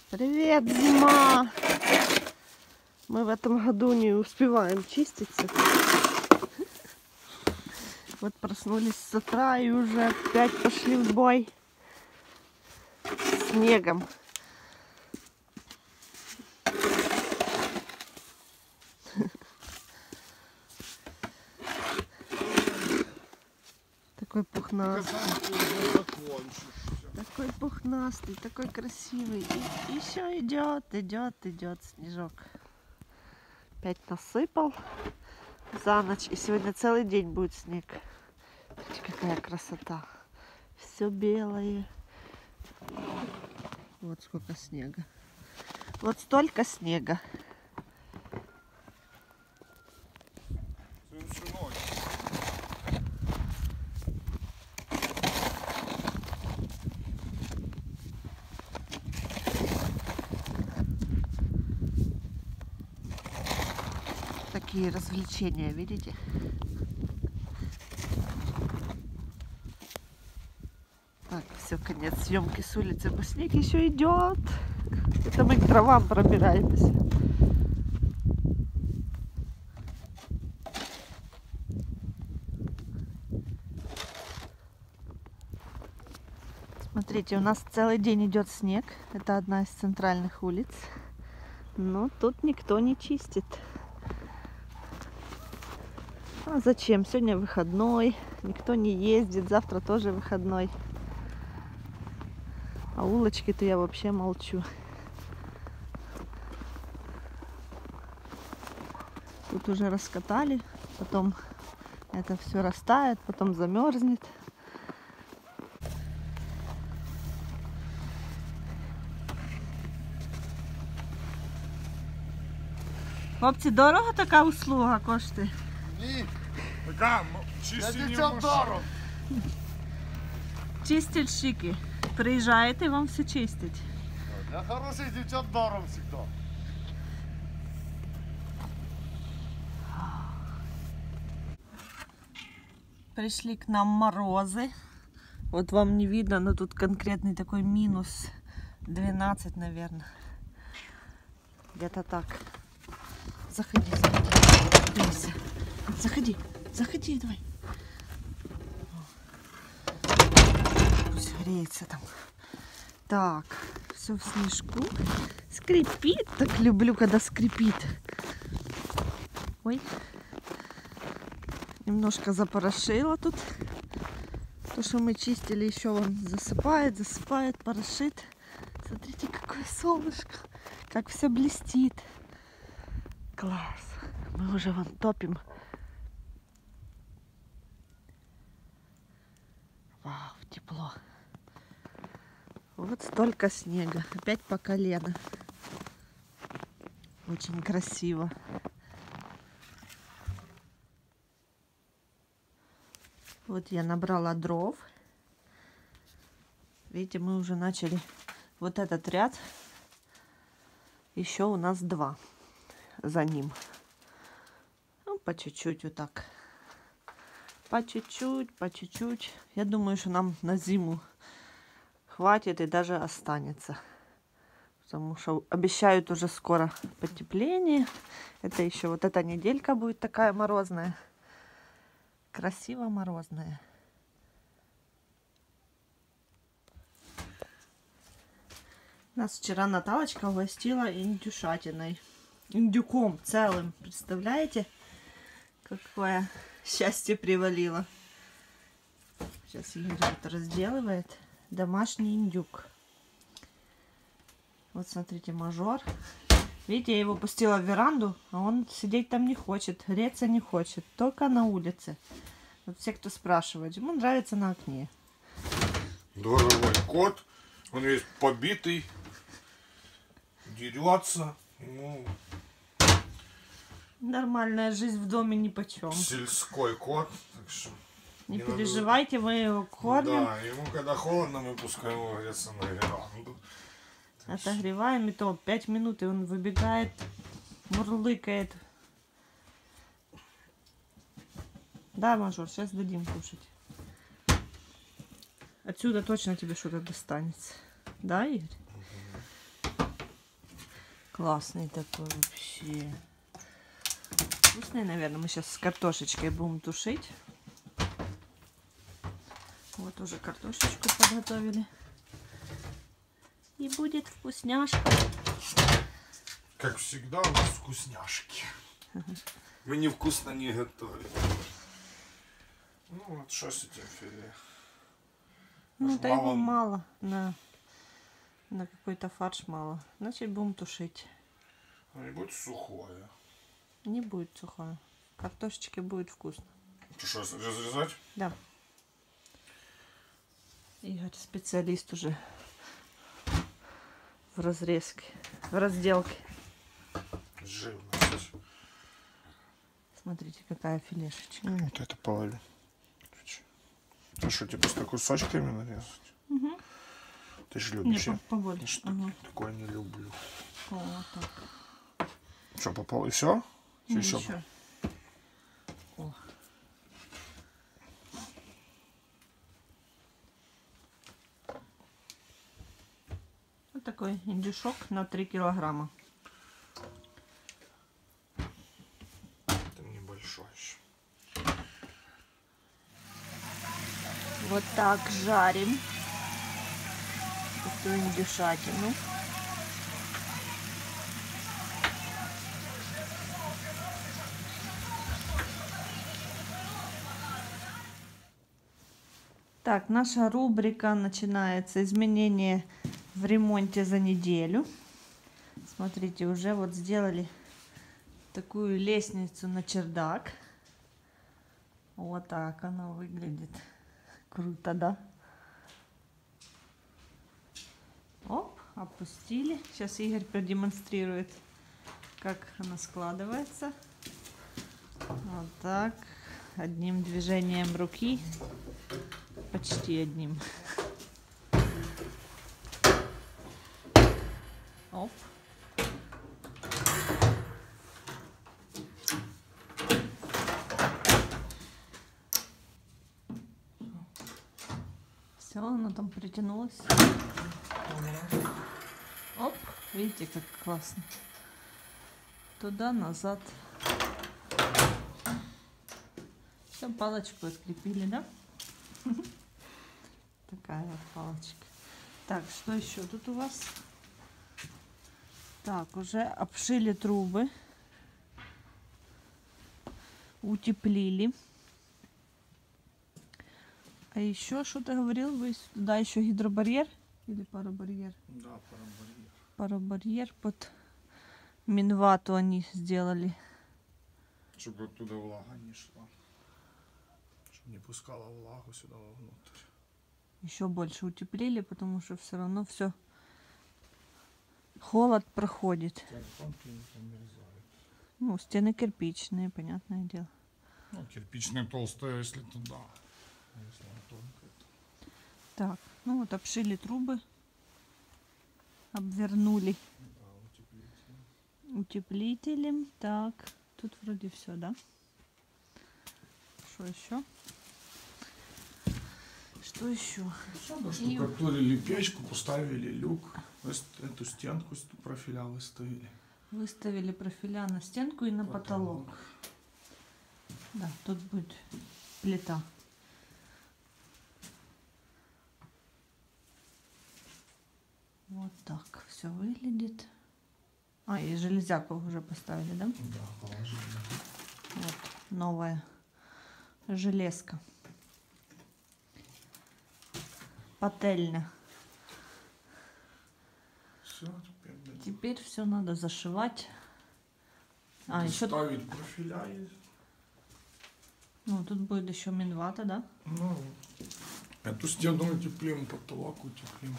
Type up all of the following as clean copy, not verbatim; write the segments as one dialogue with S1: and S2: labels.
S1: Привет, зима! Мы в этом году не успеваем чиститься. Вот проснулись с утра и уже опять пошли в бой с снегом. Такой пухнастый. Такой пухнастый, такой красивый. И еще идет снежок. Опять насыпал за ночь. И сегодня целый день будет снег. Смотрите, какая красота. Все белое. Вот сколько снега. Вот столько снега. Такие развлечения, видите? Так, все, конец съемки с улицы, но снег еще идет. Это мы к травам пробираемся. Смотрите, у нас целый день идет снег. Это одна из центральных улиц. Но тут никто не чистит. А зачем? Сегодня выходной. Никто не ездит. Завтра тоже выходной. А улочки-то я вообще молчу. Тут уже раскатали. Потом это все растает. Потом замерзнет. Хлопці, дорого така услуга коштує?
S2: Ні, така чистіння машин.
S1: Чистильщики. Приїжджаєте і вам все чистять.
S2: Для хороших дівчат даром завжди.
S1: Пришли к нам морозы. Вот вам не видно, но тут конкретный такой минус 12, наверное. Где-то так. Заходи, заходи. Заходи, заходи, давай. Пусть греется там. Так, все в снежку. Скрипит. Так люблю, когда скрипит. Ой. Немножко запорошило тут. То, что мы чистили, еще он засыпает, порошит. Смотрите, какое солнышко. Как все блестит. Класс. Мы уже вон топим. Вау, тепло. Вот столько снега. Опять по колено. Очень красиво. Вот я набрала дров. Видите, мы уже начали вот этот ряд. Еще у нас 2 за ним. Ну, по чуть-чуть вот так. По чуть-чуть. Я думаю, что нам на зиму хватит и даже останется. Потому что обещают уже скоро потепление. Это еще вот эта неделька будет такая морозная. Красиво морозная. Нас вчера Наталочка угостила индюшатиной. Индюком целым. Представляете, какое счастье привалило. Сейчас Игорь это разделывает. Домашний индюк. Вот смотрите, мажор. Видите, я его пустила в веранду, а он сидеть там не хочет, греться не хочет. Только на улице. Вот все, кто спрашивает, ему нравится на окне.
S2: Здоровый кот. Он весь побитый. Дерется. Ну,
S1: Нормальная жизнь в доме нипочем.
S2: сельской кот. Так что
S1: не переживайте, мы его кормим.
S2: Да, ему когда холодно, мы пускаем его греться на веранду.
S1: Отогреваем, и то 5 минут, и он выбегает, мурлыкает. Да, мажор, сейчас дадим кушать. Отсюда точно тебе что-то достанется. Да, Игорь? Классный такой вообще. Вкусный, наверное. Мы сейчас с картошечкой будем тушить. Вот уже картошечку подготовили. И будет вкусняшка.
S2: Как всегда, у нас вкусняшки. Мы невкусно не готовим. Ну вот что с этим филе?
S1: Ну, да его мало. На какой-то фарш мало. Значит, будем тушить.
S2: Не будет сухое.
S1: Не будет сухое. Картошечки будет вкусно.
S2: Ты что, разрезать?
S1: Да. Игорь специалист уже в разрезке, в разделке.
S2: Живность.
S1: Смотрите, какая филешечка.
S2: Ну, вот это половину. А что, типа с кусочками нарезать?
S1: Угу.
S2: Ты же любишь?
S1: Не, побольше. Ага.
S2: Такое не люблю.
S1: Вот так.
S2: Что, попал и все?
S1: Еще. О. Вот такой индюшок на 3 килограмма.
S2: Это небольшой еще.
S1: Вот так жарим эту индюшатину. Так, наша рубрика начинается. Изменения в ремонте за неделю. Смотрите, уже вот сделали такую лестницу на чердак. Вот так она выглядит. Круто, да? Оп, опустили. Сейчас Игорь продемонстрирует, как она складывается. Вот так. Одним движением руки. Почти одним. Оп. Все, оно там притянулось. Оп, видите, как классно. Туда, назад. Все, палочку открепили, да? Такая вот палочка. Так, что еще тут у вас? Так, уже обшили трубы. Утеплили. А еще что-то говорил, вы туда еще гидробарьер или паробарьер?
S2: Да, паробарьер.
S1: Паробарьер под минвату они сделали.
S2: Чтобы оттуда влага не шла. Чтобы не пускала влагу сюда вовнутрь.
S1: Еще больше утеплили, потому что все равно все холод проходит.
S2: Тонкие не замерзают.
S1: Ну, стены кирпичные, понятное дело.
S2: Ну, кирпичные толстые, если туда. А если она тонкая, то...
S1: Так, ну вот обшили трубы, обвернули
S2: Да, утеплитель.
S1: утеплителем. Так, тут вроде все, да? Что еще? Что еще?
S2: Штукатурили печку, поставили люк. Эту стенку профиля выставили.
S1: Выставили профиля на стенку и на потолок. Да, тут будет плита. Вот так все выглядит. А, и железяку уже поставили, да?
S2: Да, положили.
S1: Вот, новая железка. Пательня.
S2: Все,
S1: Теперь все надо зашивать. А, еще...
S2: ставить профиля есть.
S1: Ну, тут будет еще минвата, да?
S2: Ну, эту стену утеплим, потолок утеплим.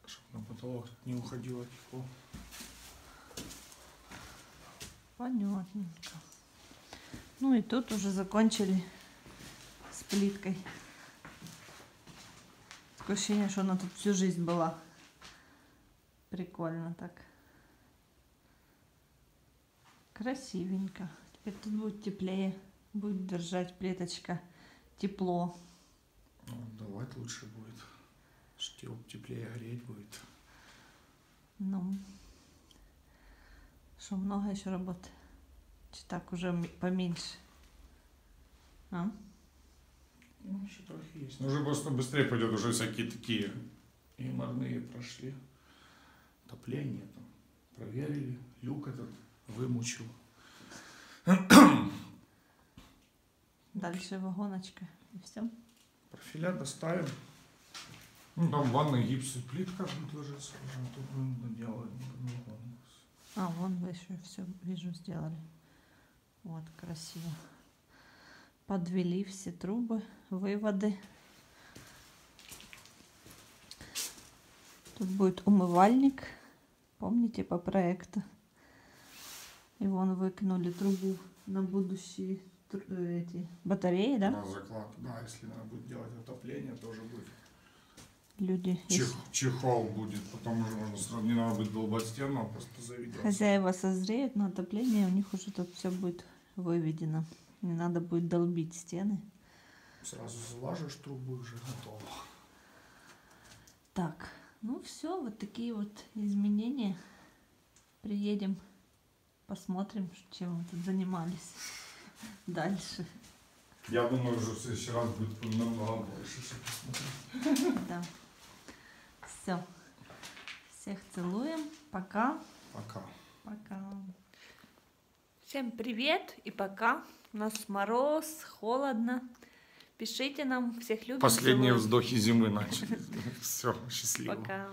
S2: Чтобы на потолок не уходило тепло.
S1: Понятненько. Ну и тут уже закончили с плиткой. Такое ощущение, что она тут всю жизнь была. Прикольно так. Красивенько. Теперь тут будет теплее. Будет держать плиточка тепло.
S2: Ну, давать лучше будет. Что теплее греть будет.
S1: Ну, что, много еще работы? Чи так уже поменьше? А?
S2: Ну, еще трохи есть. Но уже просто быстрее пойдет, уже всякие такие юморные прошли. Отопление там проверили, люк этот вымучил.
S1: Дальше вагоночка и все.
S2: Профиля доставим. Ну, там ванной гипс и плитка будет ложиться. Тут будем доделать.
S1: А, вон вы еще все, вижу, сделали. Вот, красиво. Подвели все трубы, выводы. Тут будет умывальник. Помните, по проекту? И вон выкинули трубу на будущие эти батареи, да?
S2: На заклад, да, если надо будет делать отопление, тоже будет.
S1: Люди,
S2: Чехол будет, потом уже можно сразу, не надо будет долбать стену, а просто заведется.
S1: хозяева созреют на отопление, у них уже тут все будет выведено. Не надо будет долбить стены.
S2: Сразу залаживаешь трубу, уже готово.
S1: Так, ну все, вот такие вот изменения. Приедем, посмотрим, чем мы тут занимались дальше.
S2: Я думаю, уже в следующий раз будет намного больше.
S1: Да. Все. Всех целуем. Пока.
S2: Пока.
S1: Пока. Всем привет и пока. У нас мороз, холодно. Пишите нам, всех любим.
S2: Последние
S1: целуем.
S2: вздохи зимы начали. Все, счастливо.
S1: Пока.